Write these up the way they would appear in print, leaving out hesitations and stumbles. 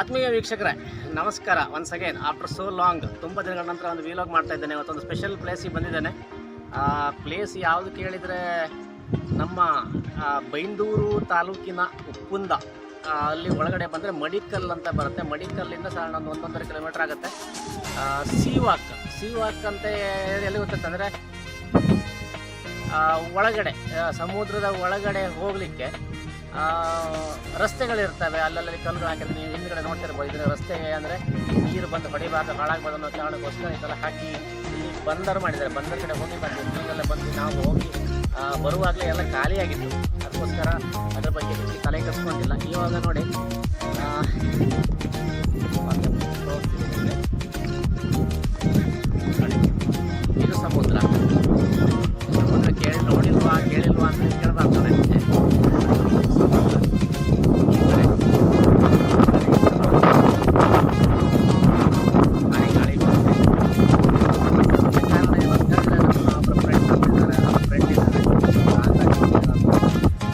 ಆತ್ಮೀಯ ವೀಕ್ಷಕರೇ, ನಮಸ್ಕಾರ. Once again after so long, ತುಂಬ ದಿನಗಳ ನಂತರ ಒಂದು ವಿಲಾಗ್ ಮಾಡ್ತಾ ಇದ್ದೇನೆ. ಇವತ್ತೊಂದು ಸ್ಪೆಷಲ್ ಪ್ಲೇಸಿಗೆ ಬಂದಿದ್ದೇನೆ. ಆ ಪ್ಲೇಸ್ ಯಾವುದು ಕೇಳಿದರೆ ನಮ್ಮ ಬೈಂದೂರು ತಾಲೂಕಿನ ಉಪ್ಪುಂದ ಅಲ್ಲಿ ಒಳಗಡೆ ಬಂದರೆ ಮಡಿಕಲ್ ಅಂತ ಬರುತ್ತೆ. ಮಡಿಕಲ್ಲಿಂದ ಸಾಧಾರಣ ಒಂದು 1.5 ಕಿಲೋಮೀಟರ್ ಆಗುತ್ತೆ. ಸೀವಾಕ್ ಅಂತ ಎಲ್ಲಿ ಗೊತ್ತಂದರೆ ಒಳಗಡೆ ಸಮುದ್ರದ ಒಳಗಡೆ ಹೋಗಲಿಕ್ಕೆ ರಸ್ತೆಗಳಿರ್ತವೆ. ಅಲ್ಲಲ್ಲಿ ಕಲ್ಲುಗಳು ಹಾಕಿದ್ರೆ ನೀವು ಹಿಂದ್ಗಡೆ ನೋಡ್ತಿರ್ಬೋದು. ಇದರ ರಸ್ತೆ ಅಂದರೆ ನೀರು ಬಂದು ಹೊಡಿಬಾರ್ದು, ಹಾಳಾಗಬಾರ್ದು ಅನ್ನೋ ಕಾರಣಕ್ಕೋಸ್ಕರ ಇದೆಲ್ಲ ಹಾಕಿ ಇಲ್ಲಿ ಬಂದರು ಮಾಡಿದ್ದಾರೆ. ಬಂದರ ಕಡೆ ಹೋಗಿ ಬಂದು ನೀರೆಲ್ಲ ಬಂದು ನಾವು ಹೋಗಿ ಬರುವಾಗಲೇ ಎಲ್ಲ ಖಾಲಿಯಾಗಿತ್ತು. ಅದಕ್ಕೋಸ್ಕರ ಅದ್ರ ಬಗ್ಗೆ ತಲೆ ಕೆಡಿಸ್ಕೊಂಡಿಲ್ಲ. ಇವಾಗ ನೋಡಿ ಇದು ಸಮುದ್ರ ನೋಡಿಲ್ವಾ ಕೇಳಿಲ್ವಾ ಅಂತ ಕೇಳಬಾರ್ತಾರೆ.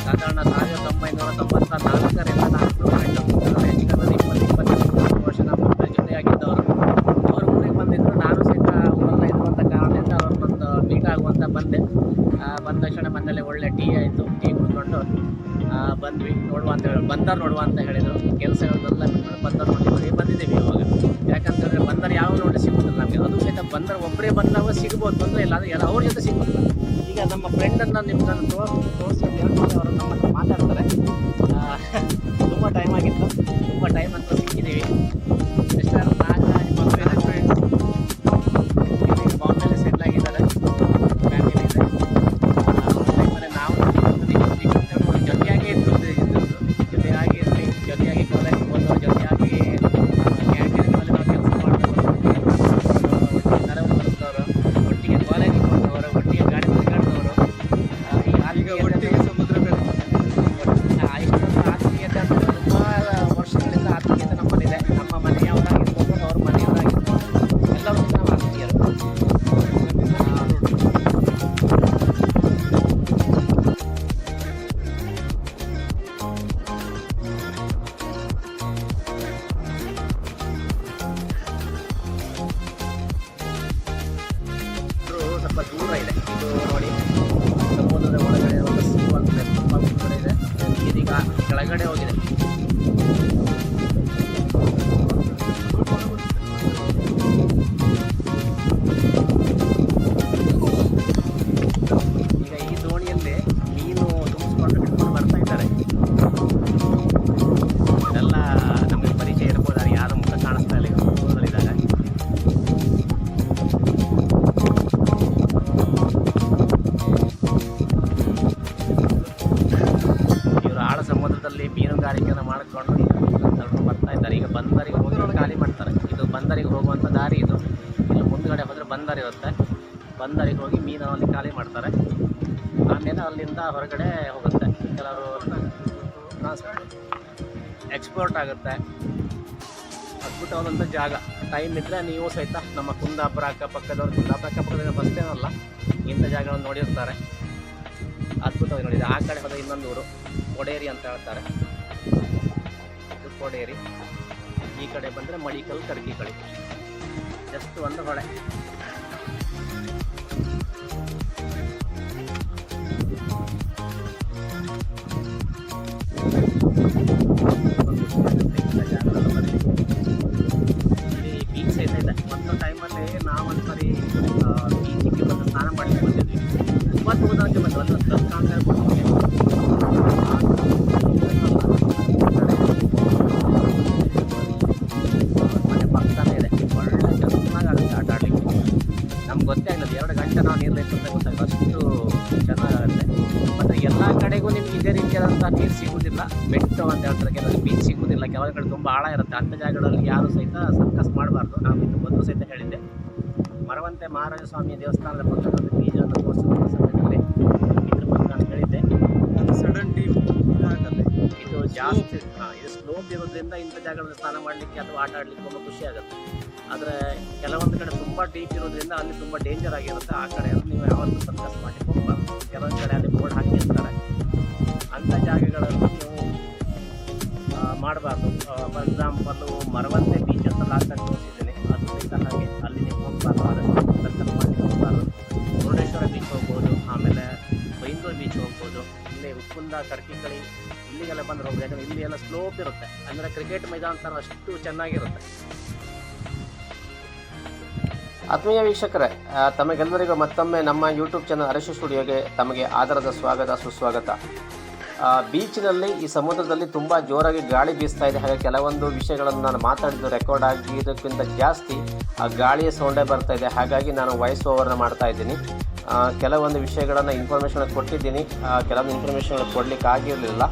ಸಾಧಾರಣ 1994 ವರ್ಷ ನಮ್ಮ ಜೊತೆಯಾಗಿದ್ದವರು. ಅವರು ಊರಿಗೆ ಬಂದಿದ್ದರು. ನಾನು ಸಹಿತ ಊರೆಲ್ಲ ಇರುವಂಥ ಕಾರಣದಿಂದ ಅವ್ರನ್ನೊಂದು ಮೀಟ್ ಆಗುವಂತ ಬಂದ ತಕ್ಷಣ ಮನೇಲಿ ಒಳ್ಳೆ ಟೀ ಆಯಿತು. ಟೀ ಕುಡ್ಕೊಂಡು ಬಂದ್ವಿ. ನೋಡುವ ಅಂತ ಹೇಳಿದರು. ಕೆಲಸಗಳನ್ನೆಲ್ಲ ಬಿಟ್ಕೊಂಡು ಬಂದಿದ್ದೀವಿ ಇವಾಗ. ಯಾಕಂತಂದರೆ ಬಂದರ್ ಯಾವ ನೋಡಿ ಸಿಗೋದಿಲ್ಲ ನಮಗೆ. ಅದು ಸಹಿತ ಬಂದರ್ ಒಬ್ಬರೇ ಬಂದಾಗ ಸಿಗ್ಬೋದು, ತೊಂದರೆ ಇಲ್ಲ. ಅದು ಎಲ್ಲ ಅವ್ರ ಜೊತೆ ಸಿಗೋದಿಲ್ಲ. ಈಗ ನಮ್ಮ ಫ್ರೆಂಡನ್ನು ನಿಮ್ಗೆ ತೋರಿಸಿ ಅವರು ನಮ್ಮ ಹತ್ರ ಮಾತಾಡ್ತಾರೆ. ತುಂಬ ಟೈಮ್ ಆಗಿತ್ತು. ತುಂಬ ಟೈಮ್ ಅಂತ ಸಿಕ್ಕಿದ್ದೀವಿ. ಎಷ್ಟು ಬಾಂಬೆಯಲ್ಲಿ ಸೆಟ್ಲ್ ಆಗಿದ್ದಾರೆ. ಫ್ಯಾಮಿಲಿ ಇದೆ. ಆಮೇಲೆ ನಾವು ಜೊತೆಯಾಗಿ ಜೊತೆಯಾಗಿ ಕಾಲೇಜ್ ಹೋದವರು, ಜೊತೆಯಾಗಿ ಕ್ಯಾಂಟೀನ್ಗಳಲ್ಲಿ ನಾವು ಕೆಲಸ ಮಾಡ್ತವರು, ನೆರವು ಬರುತ್ತವರು, ಒಟ್ಟಿಗೆ ಕಾಲೇಜಿಗೆ ಹೋದವರು, ಒಟ್ಟಿಗೆ ಗಾಡಿ ತಿರುಗಾಡಿದವರು. ಈಗ ಒಟ್ಟಿಗೆ ಸಮುದ್ರ ಇಷ್ಟೊಂದು ಆತ್ಮೀಯತೆ ಅಂತ ತುಂಬ ವರ್ಷಗಳಿಂದ ಆತ್ಮೀಯತೆ ನಮ್ಮಲ್ಲಿದೆ. ನಮ್ಮ ಮನೆಯವರಾಗಿರ್ಬೋದು, ಅವ್ರ ಮನೆಯವರಾಗಿರ್ಬೋದು, ಎಲ್ಲರೂ ನಾವು ಆತ್ಮೀಯರು. ಸ್ವಲ್ಪ ದೂರ ಇದೆ ಇದು ನೋಡಿ. ಸಮುದ್ರದ ಒಳಗಡೆ ಒಂದು ಸೀವಾಕ್ ತುಂಬ ದೂರ ಇದೆ. ನೀರೀಗ ಕೆಳಗಡೆ ಹೋಗಿದೆ. ಈಗ ಈ ದೋಣಿಯಲ್ಲಿ ಮೀನು ತುಂಬಿಸ್ಕೊಂಡು ಬಿಟ್ಕೊಂಡು ಬರ್ತಾ ಇದ್ದಾರೆ. ಇದೆಲ್ಲ ನಮಗೆ ಪರಿಚಯ ಇರ್ಬೋದು. ಯಾರ ಮುಖ ಕಾಣಿಸ್ತಾ ಇಲ್ಲ. ಸಮುದ್ರದಲ್ಲಿದ್ದಾರೆ. ಸಮುದ್ರದಲ್ಲಿ ಮೀನುಗಾರಿಕೆಯನ್ನು ಮಾಡಿಕೊಂಡು ಕರ್ಕೊಂಡು ಬರ್ತಾ ಇದ್ದಾರೆ. ಈಗ ಬಂದರಿಗೆ ಹೋಗಿ ಖಾಲಿ ಮಾಡ್ತಾರೆ. ಇದು ಬಂದರಿಗೆ ಹೋಗುವಂಥ ದಾರಿ. ಇದು ಇಲ್ಲಿ ಮುಂದ್ಗಡೆ ಹೋದರೆ ಬಂದರ್ ಇರುತ್ತೆ. ಬಂದರಿಗೆ ಹೋಗಿ ಮೀನಲ್ಲಿ ಖಾಲಿ ಮಾಡ್ತಾರೆ. ಆಮೇಲೆ ಅಲ್ಲಿಂದ ಹೊರಗಡೆ ಹೋಗುತ್ತೆ. ಕೆಲವರು ಎಕ್ಸ್ಪೋರ್ಟ್ ಆಗುತ್ತೆ. ಅದ್ಭುತವಾದಂಥ ಜಾಗ. ಟೈಮ್ ಇದ್ದರೆ ನೀವು ಸಹಿತ ನಮ್ಮ ಕುಂದಾಪುರ ಅಕ್ಕಪಕ್ಕದ ಬಸ್ತೇನಲ್ಲ, ಇಂಥ ಜಾಗಗಳನ್ನು ನೋಡಿರ್ತಾರೆ. ಅದ್ಭುತವಾಗಿ ನೋಡಿದೆ. ಆ ಕಡೆ ಹೋದರೆ ಇನ್ನೊಂದು ಊರು ಕೊಡೇರಿ ಅಂತ ಹೇಳ್ತಾರೆ. ಇದು ಕೊಡೇರಿ. ಈ ಕಡೆ ಬಂದರೆ ಮಡಿಕಲ್, ಕರ್ಕಿಕಳಿ. ಜಸ್ಟ್ ಒಂದು ಹೊಳೆ. ಇಲ್ಲಿ ಬೀಚ್ ಸಹಿತ ಇದೆ. ಒಂದು ಟೈಮಲ್ಲಿ ನಾವು ಒಂದ್ಸರಿ ಬೀಚಿಗೆ ಬಂದು ಸ್ನಾನ ಮಾಡಲಿಕ್ಕೆ ಬಂದಿದ್ವಿ. ಇವತ್ತು ಹೋದಕ್ಕೆ ಬಂದು ಒಂದು ಕಾಣ್ತಾ ಇರ್ಬೋದು. ಮನೆ ಪಕ್ಕನೇ ಇದೆ. ಒಳ್ಳೆ ಚೆನ್ನಾಗಾಗುತ್ತೆ ಆಟ ಆಡಲಿಕ್ಕೆ. ನಮ್ಗೆ ಗೊತ್ತೇ ಆಗಿಲ್ಲ 2 ಗಂಟೆ ನಾವು ನೀರಲ್ಲಿ ಅಂತ ಗೊತ್ತಾಗಲ್ಲ. ಅಷ್ಟು ಚೆನ್ನಾಗಾಗುತ್ತೆ. ಮತ್ತು ಎಲ್ಲ ಕಡೆಗೂ ನಿಮ್ಗೆ ಇದೇ ರೀತಿಯಾದಂಥ ನೀರು ಸಿಗೋದಿಲ್ಲ. ಬೆಟ್ಟು ಅಂತ ಹೇಳ್ತಾರೆ. ಕೆಲವರಿಗೆ ಬೀಚ್ ಸಿಗೋದಿಲ್ಲ. ಕೆಲವು ಕಡೆ ತುಂಬ ಆಳ ಇರುತ್ತೆ. ಅಂಥ ಜಾಗಗಳಲ್ಲಿ ಯಾರು ಸಹಿತ ಸರ್ಕಸ್ ಮಾಡಬಾರ್ದು. ನಾವು ಇದು ಮೊದಲು ಸಹಿತ ಹೇಳಿದ್ದೆ. ಮರವಂತೆ ಮಹಾರಾಜ ಸ್ವಾಮಿ ದೇವಸ್ಥಾನದ ಪಕ್ಕದಲ್ಲಿ ಬೀಜವನ್ನು ತೋರಿಸುವಂಥ ಸಮಯದಲ್ಲಿ ಇದ್ರ ಬಗ್ಗೆ ನಾನು ಹೇಳಿದ್ದೆ. ಸಡನ್ ಡೀಪ್ ಇದಾಗಲ್ಲ. ಇದು ಜಾಸ್ತಿ ಇದು ಸ್ಲೋಪ್ ಇರೋದ್ರಿಂದ ಇಂಥ ಜಾಗಗಳಲ್ಲಿ ಸ್ನಾನ ಮಾಡಲಿಕ್ಕೆ ಅಥವಾ ಆಟ ಆಡಲಿಕ್ಕೆ ತುಂಬ ಖುಷಿ ಆಗುತ್ತೆ. ಆದರೆ ಕೆಲವೊಂದು ಕಡೆ ತುಂಬ ಡೀಪ್ ಇರೋದ್ರಿಂದ ಅಲ್ಲಿ ತುಂಬ ಡೇಂಜರ್ ಆಗಿರುತ್ತೆ. ಆ ಕಡೆ ನೀವು ಯಾವತ್ತೂ ಸರ್ಕಸ್ ಮಾಡಲಿಕ್ಕೆ ಹೋಗಬಾರ್ದು. ಕೆಲವೊಂದು ಕಡೆ ಅಲ್ಲಿ ಬೋರ್ಡ್ ಹಾಕಿರ್ತಾರೆ. ಅಂಥ ಜಾಗಗಳಲ್ಲಿ ನೀವು ಮಾಡಬಾರ್ದು. ಫಾರ್ ಎಕ್ಸಾಂಪಲ್ಲು ಮರವಂತೆ ಬೀಚ್ ಅಂತ ಲಾಸ್ಟ್ ಟೈಮ್ ತೋರಿಸಿದ್ದೀನಿ, ಅದು ಸಹಿತ ಹಾಗೆ ಅಲ್ಲಿ ನೀವು ಹೋಗಬಾರ್ದು, ಆದಷ್ಟು ಸರ್ಕಲ್ ಮಾಡಿ ಹೋಗಬಾರ್ದು. ಮುರುಡೇಶ್ವರ ಬೀಚ್ ಹೋಗ್ಬೋದು, ಆಮೇಲೆ ಬೈಂದೂರು ಬೀಚ್ ಹೋಗ್ಬೋದು, ಇಲ್ಲಿ ಉಪ್ಪುಂದ ಕರ್ಕಿಕಳಿ ಇಲ್ಲಿಗೆಲ್ಲ ಬಂದರೆ ಹೋಗ್ಬೋದು. ಯಾಕಂದರೆ ಇಲ್ಲಿ ಎಲ್ಲ ಸ್ಲೋಪ್ ಇರುತ್ತೆ, ಅಂದರೆ ಕ್ರಿಕೆಟ್ ಮೈದಾನ ಥರ ಅಷ್ಟು ಚೆನ್ನಾಗಿರುತ್ತೆ. ಆತ್ಮೀಯ ವೀಕ್ಷಕರೇ, ತಮಗೆಲ್ಲರಿಗೂ ಮತ್ತೊಮ್ಮೆ ನಮ್ಮ ಯೂಟ್ಯೂಬ್ ಚಾನಲ್ ಅರಶಿ ಸ್ಟುಡಿಯೋಗೆ ತಮಗೆ ಆದರದ ಸ್ವಾಗತ ಸುಸ್ವಾಗತ. ಬೀಚಿನಲ್ಲಿ ಈ ಸಮುದ್ರದಲ್ಲಿ ತುಂಬ ಜೋರಾಗಿ ಗಾಳಿ ಬೀಸ್ತಾ ಇದೆ. ಹಾಗೆ ಕೆಲವೊಂದು ವಿಷಯಗಳನ್ನು ನಾನು ಮಾತಾಡಿದ್ದು ರೆಕಾರ್ಡ್ ಆಗಿದ್ದಕ್ಕಿಂತ ಜಾಸ್ತಿ ಆ ಗಾಳಿಯ ಸೌಂಡೇ ಬರ್ತಾ ಇದೆ. ಹಾಗಾಗಿ ನಾನು ವಾಯ್ಸ್ ಓವರ್ನ ಮಾಡ್ತಾ ಇದ್ದೀನಿ. ಕೆಲವೊಂದು ವಿಷಯಗಳನ್ನು ಇನ್ಫಾರ್ಮೇಷನ್ ಕೊಟ್ಟಿದ್ದೀನಿ, ಕೆಲವೊಂದು ಇನ್ಫಾರ್ಮೇಷನ್ ಕೊಡಲಿಕ್ಕೆ ಆಗಿರಲಿಲ್ಲ.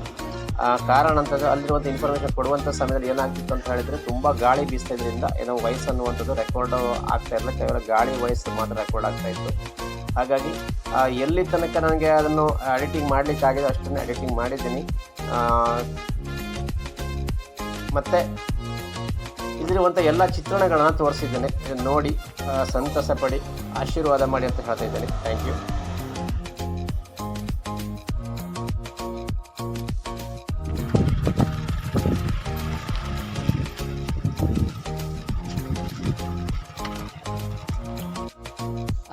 ಕಾರಣ ಅಂತಂದರೆ ಅಲ್ಲಿರುವಂಥ ಇನ್ಫಾರ್ಮೇಷನ್ ಕೊಡುವಂಥ ಸಮಯದಲ್ಲಿ ಏನಾಗ್ತಿತ್ತು ಅಂತ ಹೇಳಿದರೆ ತುಂಬ ಗಾಳಿ ಬೀಸ್ತಾ ಇದರಿಂದ ಏನೋ ವಾಯ್ಸ್ ಅನ್ನುವಂಥದ್ದು ರೆಕಾರ್ಡ್ ಆಗ್ತಾ ಇರಲಿಲ್ಲ, ಕೇವಲ ಗಾಳಿ ವಾಯ್ಸ್ ಮಾತ್ರ ರೆಕಾರ್ಡ್ ಆಗ್ತಾಯಿತ್ತು. ಹಾಗಾಗಿ ಎಲ್ಲಿ ತನಕ ನನಗೆ ಅದನ್ನು ಎಡಿಟಿಂಗ್ ಮಾಡಲಿಕ್ಕಾಗಿದೆ ಅಷ್ಟನ್ನು ಎಡಿಟಿಂಗ್ ಮಾಡಿದ್ದೀನಿ. ಮತ್ತು ಇದರಿರುವಂಥ ಎಲ್ಲ ಚಿತ್ರಣಗಳನ್ನು ತೋರಿಸಿದ್ದೇನೆ. ಇದನ್ನು ನೋಡಿ ಸಂತಸ ಪಡಿ, ಆಶೀರ್ವಾದ ಮಾಡಿ ಅಂತ ಹೇಳ್ತಾ ಇದ್ದೇನೆ. Thank you.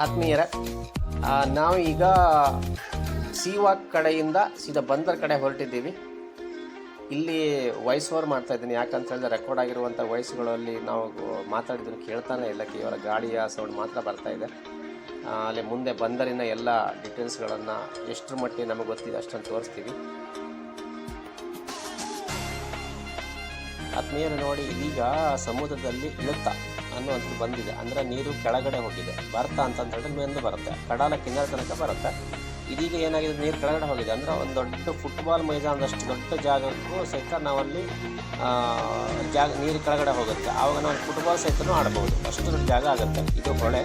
ಆತ್ಮೀಯರೇ, ನಾವು ಈಗ ಸೀವಾಕ್ ಕಡೆಯಿಂದ ಸೀದಾ ಬಂದರ್ ಕಡೆ ಹೊರಟಿದ್ದೀವಿ. ಇಲ್ಲಿ ವಾಯ್ಸ್ ಓವರ್ ಮಾಡ್ತಾ ಇದ್ದೀನಿ, ಯಾಕಂತ ಹೇಳಿದ್ರೆ ರೆಕಾರ್ಡ್ ಆಗಿರುವಂಥ ವಾಯ್ಸ್ಗಳಲ್ಲಿ ನಾವು ಮಾತಾಡಿದ್ರು ಕೇಳ್ತಾನೆ ಇಲ್ಲ, ಕೇವಲ ಗಾಳಿಯ ಸೌಂಡ್ ಮಾತ್ರ ಬರ್ತಾ ಇದೆ. ಅಲ್ಲಿ ಮುಂದೆ ಬಂದರಿನ ಎಲ್ಲ ಡೀಟೇಲ್ಸ್ಗಳನ್ನು ಎಷ್ಟರ ಮಟ್ಟಿಗೆ ನಮಗೆ ಗೊತ್ತಿದೆ ಅಷ್ಟನ್ನು ತೋರಿಸ್ತೀವಿ. ಆತ್ಮೀಯರು ನೋಡಿ, ಇದೀಗ ಸಮುದ್ರದಲ್ಲಿ ಇಳುತ್ತ ಅನ್ನುವಂಥದ್ದು ಬಂದಿದೆ, ಅಂದರೆ ನೀರು ಕೆಳಗಡೆ ಹೋಗಿದೆ. ಬರ್ತಾ ಅಂತಂತೇಳಿದ್ರೆ ಮೇಂದು ಬರುತ್ತೆ, ಕಡಲ ಕಿನಾರ ತನಕ ಬರುತ್ತೆ. ಇದೀಗ ಏನಾಗಿದೆ, ನೀರು ಕೆಳಗಡೆ ಹೋಗಿದೆ, ಅಂದರೆ ಒಂದು ದೊಡ್ಡ ಫುಟ್ಬಾಲ್ ಮೈದಾನದಷ್ಟು ದೊಡ್ಡ ಜಾಗಕ್ಕೂ ಸಹಿತ ನಾವಲ್ಲಿ ನೀರು ಕೆಳಗಡೆ ಹೋಗುತ್ತೆ. ಆವಾಗ ನಾವು ಫುಟ್ಬಾಲ್ ಸಹಿತನೂ ಆಡ್ಬೋದು, ಅಷ್ಟು ದೊಡ್ಡ ಜಾಗ ಆಗುತ್ತೆ. ಇದು ಹೊಳೆ,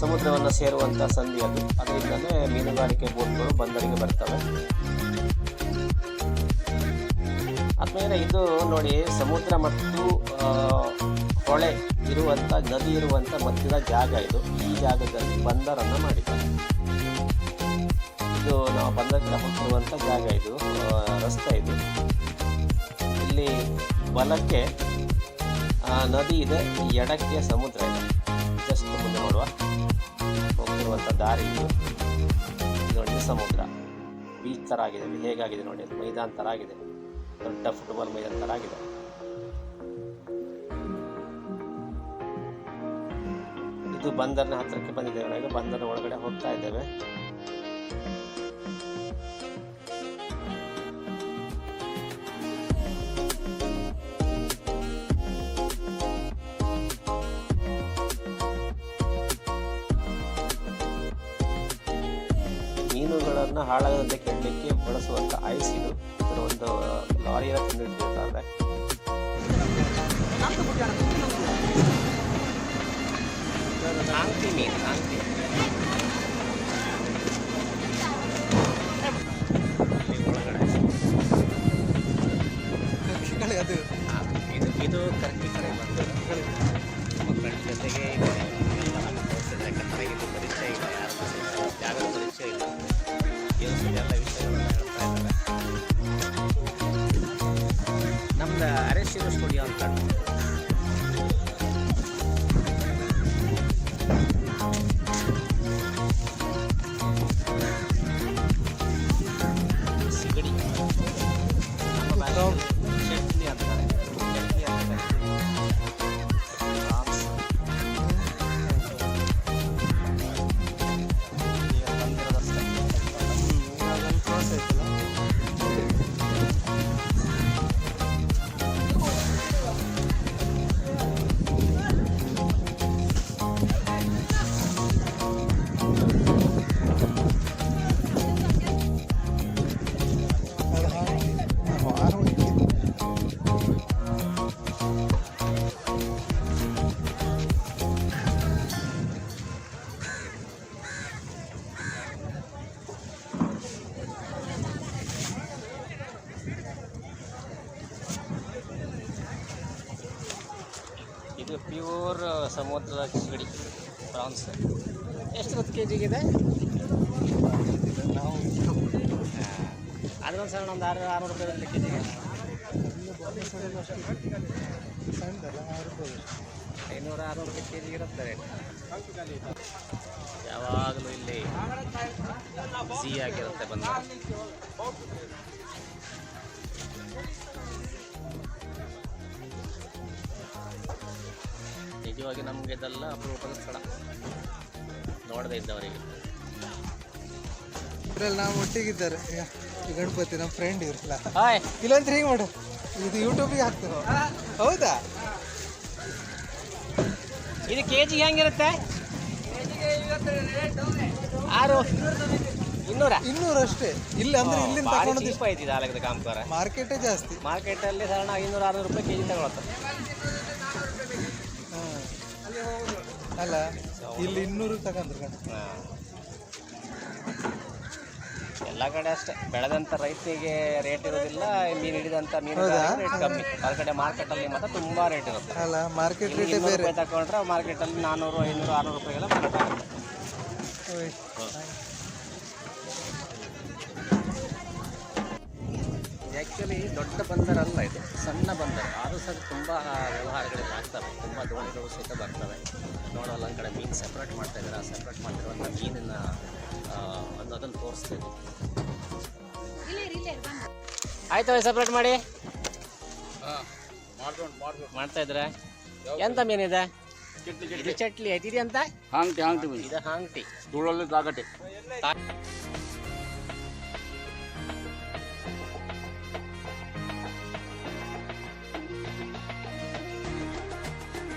ಸಮುದ್ರವನ್ನು ಸೇರುವಂಥ ಸಂಧಿ ಅದು. ಅದರಿಂದಲೇ ಮೀನುಗಾರಿಕೆ ಬೋಟ್ಗಳು ಬಂದರಿಗೆ ಬರ್ತವೆ. ಆದ್ಮೇಲೆ ಇದು ನೋಡಿ, ಸಮುದ್ರ ಮತ್ತು ಹೊಳೆ ಇರುವಂಥ, ನದಿ ಇರುವಂಥ ಮಧ್ಯದ ಜಾಗ ಇದು. ಈ ಜಾಗದಲ್ಲಿ ಬಂದರನ್ನು ಮಾಡಿದ್ದಾರೆ. ಇದು ನಾವು ಬಂದರ ಹೋಗಿರುವಂಥ ಜಾಗ, ಇದು ರಸ್ತೆ. ಇದು ಇಲ್ಲಿ ಬಲಕ್ಕೆ ನದಿ ಇದೆ, ಎಡಕ್ಕೆ ಸಮುದ್ರ ಇದೆ. ಜಸ್ಟ್ ಮುಂದೆ ನೋಡುವ ಹೋಗ್ತಿರುವಂಥ ದಾರಿ ಇದು. ನೋಡಿ, ಸಮುದ್ರ ಬೀಚ್ ಥರ ಆಗಿದೆ, ಹೇಗಾಗಿದೆ ನೋಡಿ, ಅದು ಮೈದಾನ ಥರ ಆಗಿದೆ, ದೊಡ್ಡ ಫುಟ್ಬಾಲ್ ಮೈದಾನ ಥರ ಆಗಿದೆ. ಇದು ಬಂದರ್ನ ಹತ್ತಿರಕ್ಕೆ ಬಂದಿದ್ದೇವೆ. ಈಗ ಬಂದರ ಒಳಗಡೆ ಹೋಗ್ತಾ ಇದ್ದೇವೆ. ಮೀನುಗಳನ್ನು ಹಾಳಾಗದಂತೆ ಕೆಡಲಿಕ್ಕೆ ಬಳಸುವಂಥ ಐಸ್ ಇದು. ಇದರ ಒಂದು ಲಾರಿಯ ತಿಂದಿಟ್ಟಿರ್ತಾರೆ. ಆಂಟಿ ಮೀನು, ಆಂಟಿ ಇದು ಕರ್ಕಿ ಕಡೆ ಬಂದು ಮಕ್ಕಳ ಜೊತೆಗೆ ಕರೆಗಿದ್ದು ಪರಿಚಯ ಇಲ್ಲ, ಯಾರು ಜಾಗದ ಪರಿಚಯ ಇಲ್ಲ, ಎಲ್ಲ ವಿಷಯಗಳನ್ನ ಹೇಳ್ತಾ ಇದ್ದಾರೆ. ನಮ್ದು ಅರಶಿ ಸ್ಟುಡಿಯೋ ಅಂತ ಸಿಗಡಿ, ಚಟ್ನಿ ಅಂತಾರೆ, ಚಟ್ನಿ ಅಂತಾರೆ. ಇದು ಪ್ಯೂರ್ ಸಮುದ್ರದ ಸಿಗಡಿ ಪ್ರಾನ್ಸ್. ಎಷ್ಟು ಹೊತ್ತು ಕೆ ಜಿಗಿದೆ? ಅದೊಂದು ಸಣ್ಣ ಒಂದು 600 ರೂಪಾಯಿ ಬರುತ್ತೆ ಕೆಜಿಗೆ. 500-600 ರೂಪಾಯಿ ಕೆಜಿ ಇರುತ್ತೆ ರೇಟ್. ಯಾವಾಗಲೂ ಇಲ್ಲಿ ಸಿಹಿ ಆಗಿರುತ್ತೆ ಬಂದ. ನಿಜವಾಗಿ ನಮಗೆ ಇದೆಲ್ಲ ಅಪರೂಪದ ಸ್ಥಳ, ನೋಡದೇ ಇದ್ದವರಿಗೆ. ನಾವು ಒಟ್ಟಿಗಿದ್ದಾರೆ ಈ ಗಣಪತಿ ನಮ್ಮ ಫ್ರೆಂಡ್ ಇರಲ್ಲ ಹಾಯ್ ಇಲ್ಲಂತ ಹೇಗೆ ಮಾಡು, ಇದು ಯೂಟ್ಯೂಬಿಗೆ ಹಾಕ್ತಾರೆ. ಹೌದಾ? ಇದು ಕೆಜಿಗೆ ಹೆಂಗಿರುತ್ತೆ? 200 ಅಷ್ಟೇ. ಇಲ್ಲಿ ಅಂದ್ರೆ ಇಲ್ಲಿಂದ ತಗೊಂಡು ದೀಪ ಐತಿ ಆಲಗದ ಕಾಮಗಾರ. ಮಾರ್ಕೆಟೇ ಜಾಸ್ತಿ. ಮಾರ್ಕೆಟಲ್ಲಿ ಸಾಧಾರಣ 500-600 ರೂಪಾಯಿ ಕೆಜಿ ತಗೊಳತ್ತೆ. ಅಲ್ಲ ಇಲ್ಲಿ 200 ತಗೊಂಡ್ರು. ಎಲ್ಲ ಕಡೆ ಅಷ್ಟೇ, ಬೆಳೆದಂಥ ರೈತನಿಗೆ ರೇಟ್ ಇರೋದಿಲ್ಲ, ಮೀನು ಹಿಡಿದಂಥ ಮೀನು ರೇಟ್ ಕಮ್ಮಿ. ಹೊರಗಡೆ ಮಾರ್ಕೆಟಲ್ಲಿ ಮಾತ್ರ ತುಂಬ ರೇಟ್ ಇರುತ್ತೆ. ಅಲ್ಲ ಮಾರ್ಕೆಟ್ ರೇಟ್ ಬೇರೆ ತಗೊಂಡ್ರೆ ಮಾರ್ಕೆಟಲ್ಲಿ 400, 500, 600 ರೂಪಾಯಿಗೆಲ್ಲ ಮಾರಾಟ ಆಗುತ್ತೆ. ಆ್ಯಕ್ಚುಲಿ ದೊಡ್ಡ ಬಂದರಲ್ಲ ಇದು, ಸಣ್ಣ ಬಂದರು. ಆದರೂ ಸಹ ತುಂಬ ವ್ಯವಹಾರಗಳಿಗೆ ಆಗ್ತವೆ, ತುಂಬ ದೋಣಿಗಳು ಸಹಿತ ಬರ್ತವೆ. ನೋಡೋಲ್ಲ ಒಂದು ಕಡೆ ಮೀನು ಸಪ್ರೇಟ್ ಮಾಡ್ತಾಯಿದ್ದಾರೆ. ಆ ಸಪ್ರೇಟ್ ಮಾಡ್ತಿರುವಂಥ ಮೀನಿನ ಅದನ್ನು ತೋರಿಸ್ತೀವಿ. ಆಯ್ತವ ಸಪ್ರೇಟ್ ಮಾಡಿ ಮಾಡ್ತಾ ಇದ್ರೆ. ಎಂತ ಮೀನಿದೆ? ಇದು ಚಟ್ಲಿ ಐತಿ. ಇದು ಅಂತ ಹಾಂಗ್ಟಿ ಇದು ಹಾಂಗ್ಟಿ. ತುಳಲ್ಲಿ ತಾಗಟೆ.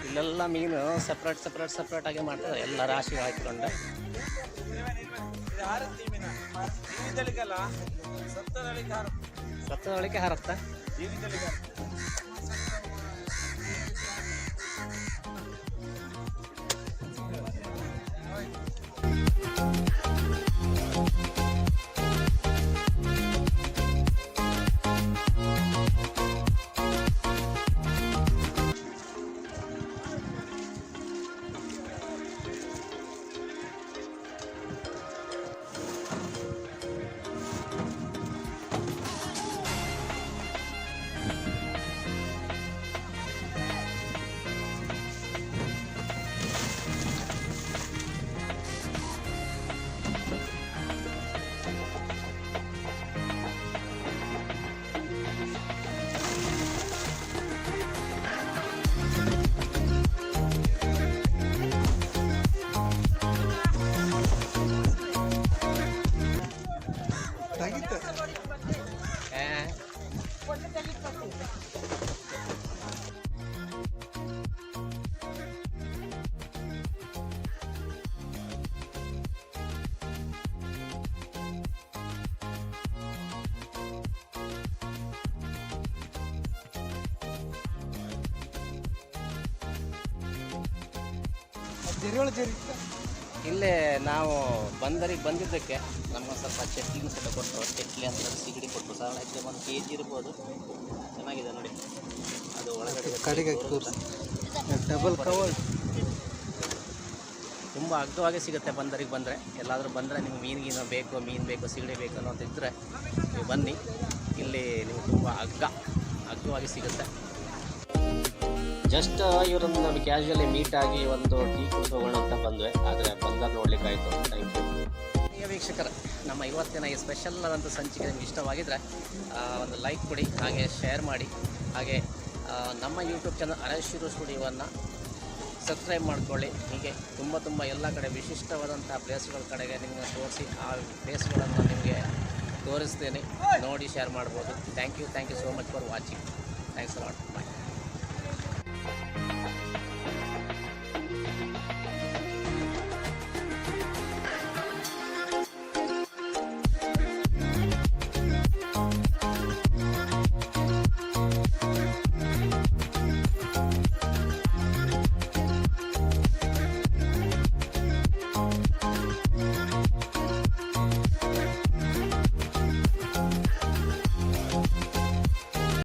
ಇಲ್ಲೆಲ್ಲ ಮೀನು ಸಪ್ರೇಟ್ ಆಗಿ ಮಾಡ್ತಾರೆ, ಎಲ್ಲ ರಾಶಿ ಹಾಕಿಕೊಂಡು. ಸತ್ತದೊಳಗೆ ಹಾರತ್ತ. ಇಲ್ಲೇ ನಾವು ಬಂದರಿಗೆ ಬಂದಿದ್ದಕ್ಕೆ ನಮ್ಮ ಸ್ವಲ್ಪ ಚಟ್ಲಿನ ಸಹ ಕೊಟ್ಟರು. ಚಟ್ಲಿ ಅಂತ ಸಿಗಡಿ ಕೊಟ್ಟರು. ಸಾಧಾರಣ ಹೆಚ್ಚು 1 kg ಇರ್ಬೋದು. ಚೆನ್ನಾಗಿದೆ ನೋಡಿ. ಅದು ಒಳಗಡೆ ಕಡೆಗೆ ಡಬಲ್ ಕವರ್ ತುಂಬ ಅಗ್ಗವಾಗಿ ಸಿಗುತ್ತೆ ಬಂದರಿಗೆ ಬಂದರೆ. ಎಲ್ಲಾದರೂ ಬಂದರೆ ನಿಮ್ಗೆ ಮೀನು ಬೇಕು, ಸಿಗಡಿ ಬೇಕು ಅನ್ನೋದಿದ್ದರೆ ನೀವು ಬನ್ನಿ. ಇಲ್ಲಿ ನಿಮ್ಗೆ ತುಂಬ ಅಗ್ಗವಾಗಿ ಸಿಗುತ್ತೆ. ಜಸ್ಟ್ ಇವರನ್ನು ನಮಗೆ ಕ್ಯಾಶುವಲಿ ಮೀಟ್ ಆಗಿ ಒಂದು ಟೀ ಕುಡಿಸೋಣ ಅಂತ ಬಂದ್ವಿ. ಆದರೆ ಬಂದಾಗ ನೋಡ್ಲಿಕ್ಕಾಯಿತು. Thank you. ಪ್ರಿಯ ವೀಕ್ಷಕರ, ನಮ್ಮ ಇವತ್ತಿನ ಈ ಸ್ಪೆಷಲ್ ಆದಂಥ ಸಂಚಿಕೆ ನಿಮ್ಗೆ ಇಷ್ಟವಾಗಿದ್ದರೆ ಒಂದು ಲೈಕ್ ಕೊಡಿ, ಹಾಗೆ ಶೇರ್ ಮಾಡಿ. ಹಾಗೆ ನಮ್ಮ ಯೂಟ್ಯೂಬ್ ಚಾನಲ್ ಅರಶಿರು ಸ್ಟುಡಿಯೋವನ್ನು ಸಬ್ಸ್ಕ್ರೈಬ್ ಮಾಡ್ಕೊಳ್ಳಿ. ಹೀಗೆ ತುಂಬ ಎಲ್ಲ ಕಡೆ ವಿಶಿಷ್ಟವಾದಂಥ ಪ್ಲೇಸ್ಗಳ ಕಡೆಗೆ ನಿಮಗೆ ತೋರಿಸಿ ಆ ಪ್ಲೇಸ್ಗಳನ್ನು ನಿಮಗೆ ತೋರಿಸ್ತೇನೆ. ನೋಡಿ ಶೇರ್ ಮಾಡ್ಬೋದು. Thank you so much for watching. Thanks a lot. Bye.